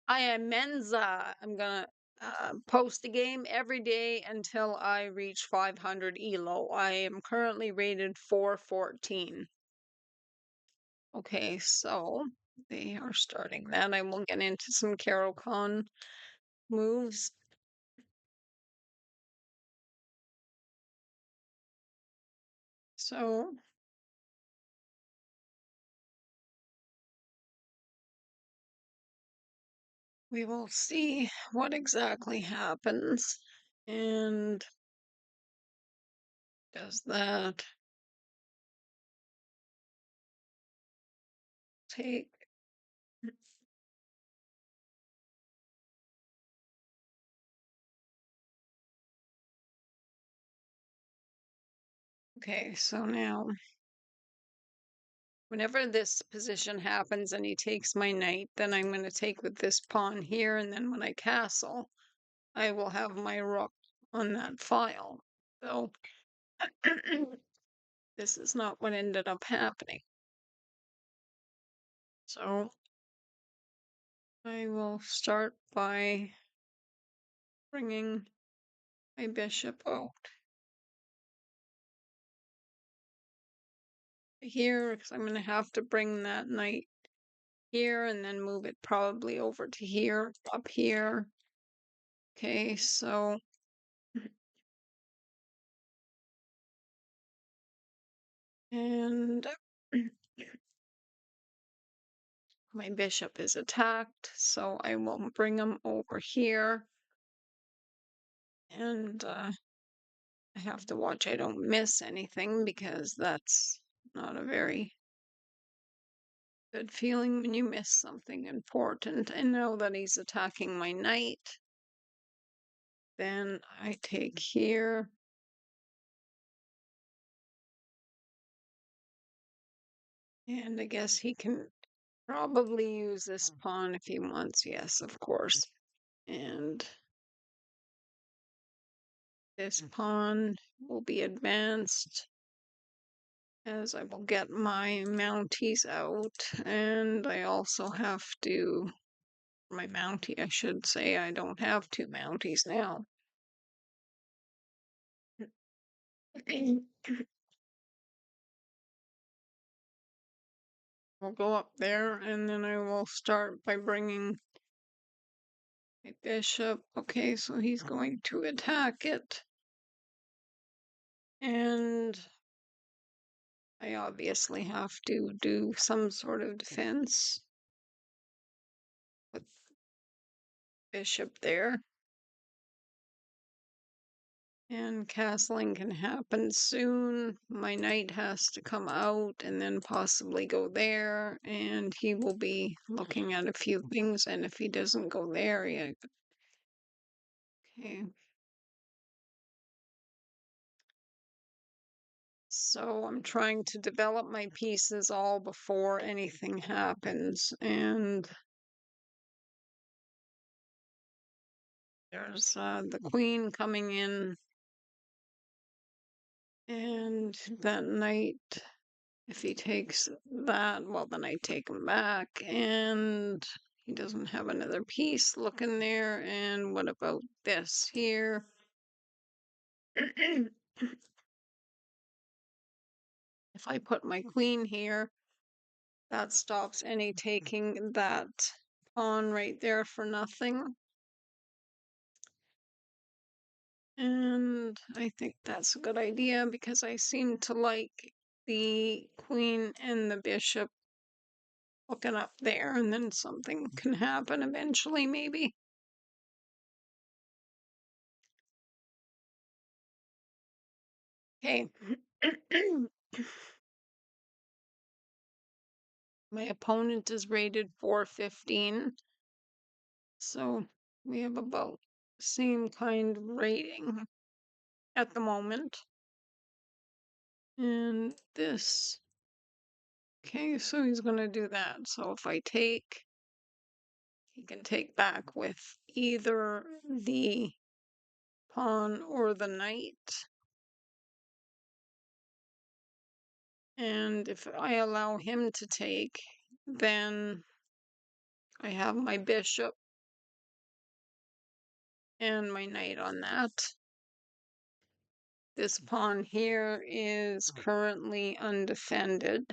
I am mennsa. I'm gonna post a game every day until I reach 500 elo. I am currently rated 414. Okay, so they are starting that. I will get into some Carol moves. So we will see what exactly happens. And does that take? Okay, so now whenever this position happens and he takes my knight, then I'm going to take with this pawn here, and then when I castle, I will have my rook on that file. So this is not what ended up happening. So I will start by bringing my bishop out here, because I'm going to have to bring that knight here and then move it probably over to here, up here. Okay, so and my bishop is attacked, so I will bring him over here. And I have to watch I don't miss anything, because that's not a very good feeling when you miss something important. And now that he's attacking my knight, then I take here. And I guess he can probably use this pawn if he wants. Yes, of course. And this pawn will be advanced, as I will get my mounties out. And I also have to, my mountie, I should say, I don't have two mounties now. I'll go up there, and then I will start by bringing my bishop. Okay, so he's going to attack it. And I obviously have to do some sort of defense with bishop there. And castling can happen soon. My knight has to come out and then possibly go there, and he will be looking at a few things. And if he doesn't go there, yeah. Okay. So I'm trying to develop my pieces all before anything happens. And there's the queen coming in, and that knight, if he takes that, well, then I take him back, and he doesn't have another piece looking there. And what about this here? If I put my queen here, that stops any taking that pawn right there for nothing. And I think that's a good idea, because I seem to like the queen and the bishop looking up there, and then something can happen eventually, maybe. Okay. My opponent is rated 415. So we have about the same kind of rating at the moment. And this. Okay, so he's going to do that. So if I take, he can take back with either the pawn or the knight. And if I allow him to take, then I have my bishop and my knight on that. This pawn here is currently undefended.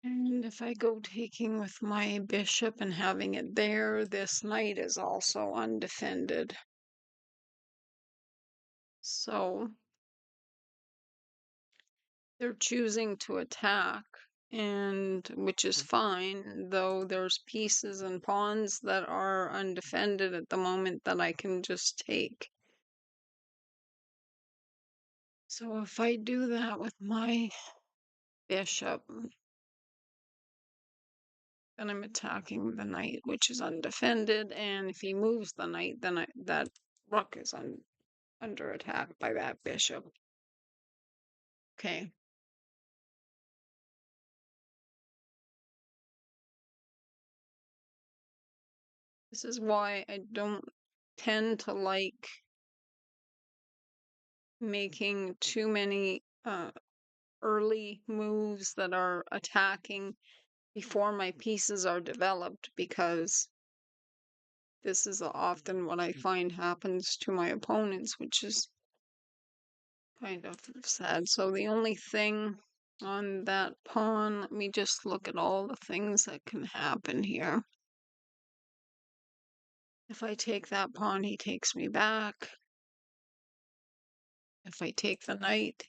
And if I go taking with my bishop and having it there, this knight is also undefended. So they're choosing to attack, and which is fine, though there's pieces and pawns that are undefended at the moment that I can just take. So if I do that with my bishop, then I'm attacking the knight, which is undefended, and if he moves the knight, then that rook is under attack by that bishop. Okay. This is why I don't tend to like making too many early moves that are attacking before my pieces are developed, because this is often what I find happens to my opponents, which is kind of sad. So the only thing on that pawn, let me just look at all the things that can happen here. If I take that pawn, he takes me back. If I take the knight,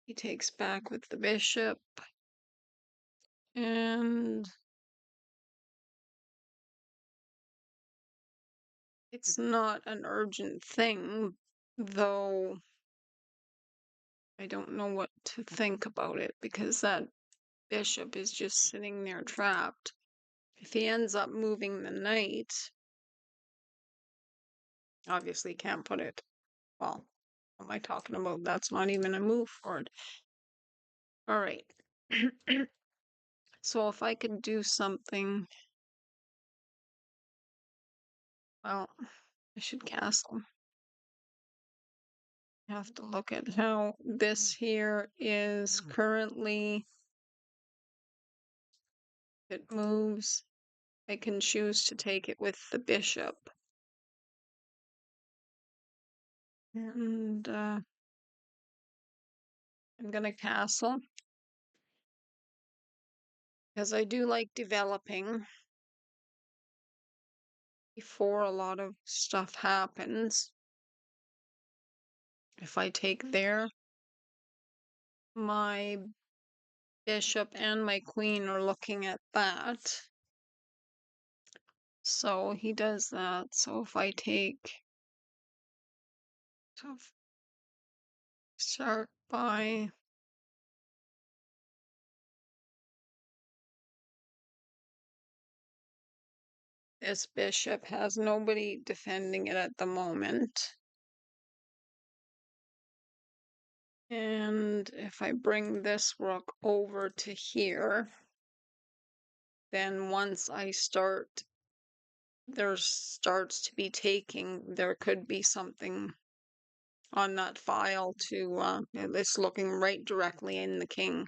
he takes back with the bishop. And it's not an urgent thing, though I don't know what to think about it, because that bishop is just sitting there trapped. If he ends up moving the knight, obviously can't put it. Well, what am I talking about? That's not even a move for it. All right. So if I could do something, well, I should castle. I have to look at how this here is currently. It moves. I can choose to take it with the bishop. And I'm going to castle, because I do like developing before a lot of stuff happens. If I take there, my bishop and my queen are looking at that. So he does that. So if I take, so start by this bishop has nobody defending it at the moment. And if I bring this rook over to here, then once I start, there starts to be taking, there could be something on that file to, it's looking right directly in the king.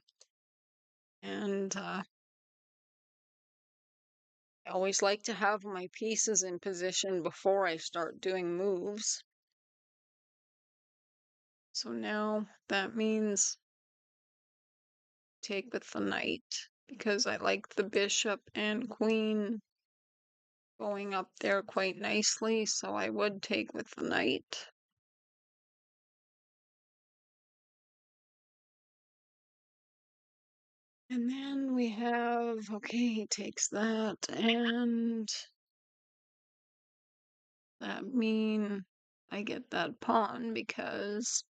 And I always like to have my pieces in position before I start doing moves. So now that means take with the knight, because I like the bishop and queen going up there quite nicely, so I would take with the knight. And then we have, okay, he takes that, and that mean I get that pawn because,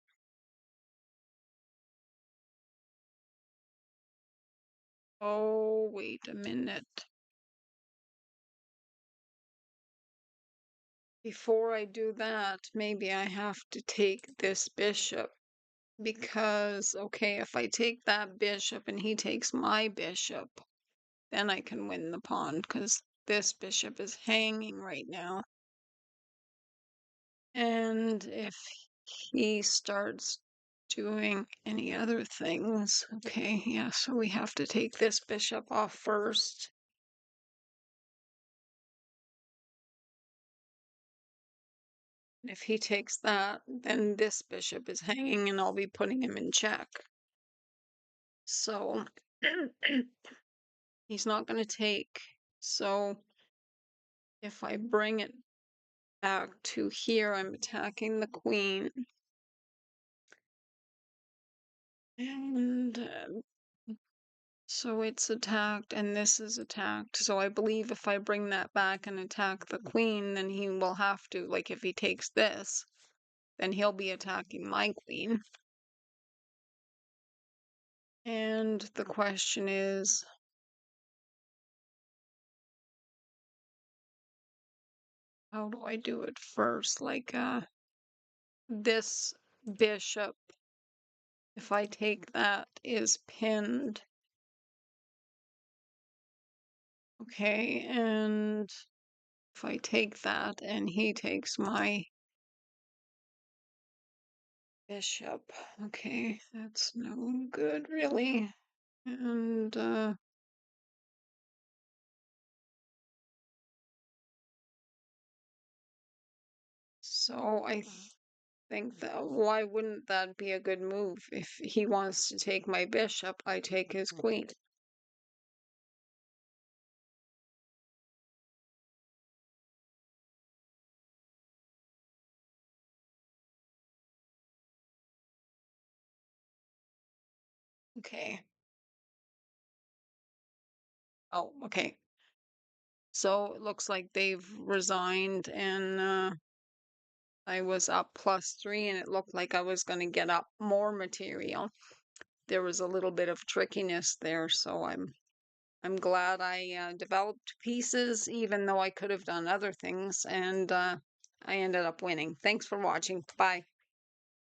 oh, wait a minute. Before I do that, maybe I have to take this bishop, because, okay, if I take that bishop and he takes my bishop, then I can win the pawn, because this bishop is hanging right now. And if he starts doing any other things, okay, yeah, so we have to take this bishop off first. If he takes that, then this bishop is hanging and I'll be putting him in check. So he's not going to take. So if I bring it back to here, I'm attacking the queen. And so it's attacked and this is attacked. So I believe if I bring that back and attack the queen, then he will have to, like if he takes this, then he'll be attacking my queen. And the question is, how do I do it first? Like, this bishop, if I take that, is pinned. Okay, and if I take that and he takes my bishop, okay, that's no good really. And, so I think that why wouldn't that be a good move? If he wants to take my bishop, I take his queen. Okay. Oh, okay. So it looks like they've resigned and I was up +3 and it looked like I was going to get up more material. There was a little bit of trickiness there, so I'm glad I developed pieces, even though I could have done other things, and I ended up winning. Thanks for watching. Bye.